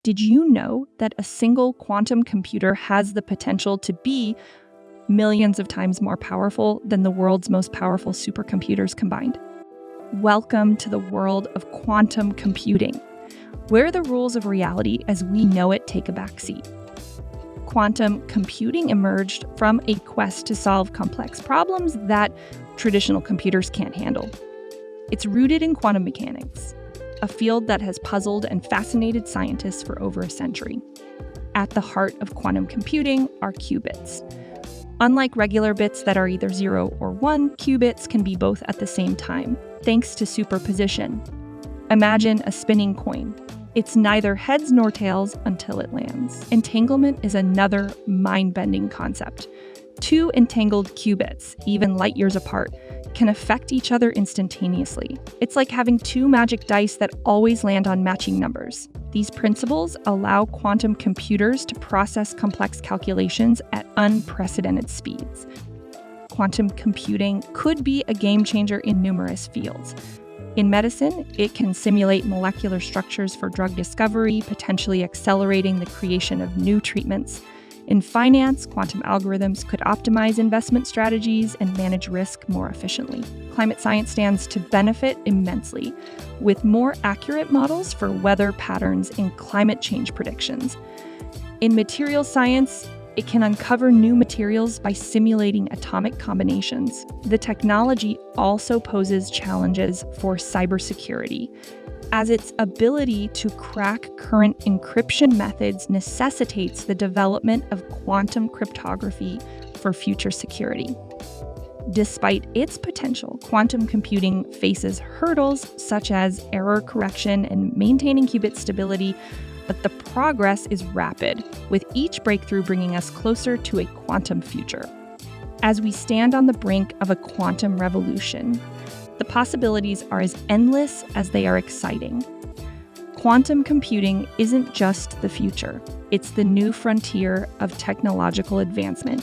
Did you know that a single quantum computer has the potential to be millions of times more powerful than the world's most powerful supercomputers combined? Welcome to the world of quantum computing, where the rules of reality as we know it take a backseat. Quantum computing emerged from a quest to solve complex problems that traditional computers can't handle. It's rooted in quantum mechanics, a field that has puzzled and fascinated scientists for over a century. At the heart of quantum computing are qubits. Unlike regular bits that are either 0 or 1, qubits can be both at the same time, thanks to superposition. Imagine a spinning coin. It's neither heads nor tails until it lands. Entanglement is another mind-bending concept. Two entangled qubits, even light years apart, can affect each other instantaneously. It's like having two magic dice that always land on matching numbers. These principles allow quantum computers to process complex calculations at unprecedented speeds. Quantum computing could be a game changer in numerous fields. In medicine, it can simulate molecular structures for drug discovery, potentially accelerating the creation of new treatments. In finance, quantum algorithms could optimize investment strategies and manage risk more efficiently. Climate science stands to benefit immensely, with more accurate models for weather patterns and climate change predictions. In material science, it can uncover new materials by simulating atomic combinations. The technology also poses challenges for cybersecurity, as its ability to crack current encryption methods necessitates the development of quantum cryptography for future security. Despite its potential, quantum computing faces hurdles such as error correction and maintaining qubit stability, but the progress is rapid, with each breakthrough bringing us closer to a quantum future. As we stand on the brink of a quantum revolution, the possibilities are as endless as they are exciting. Quantum computing isn't just the future, it's the new frontier of technological advancement.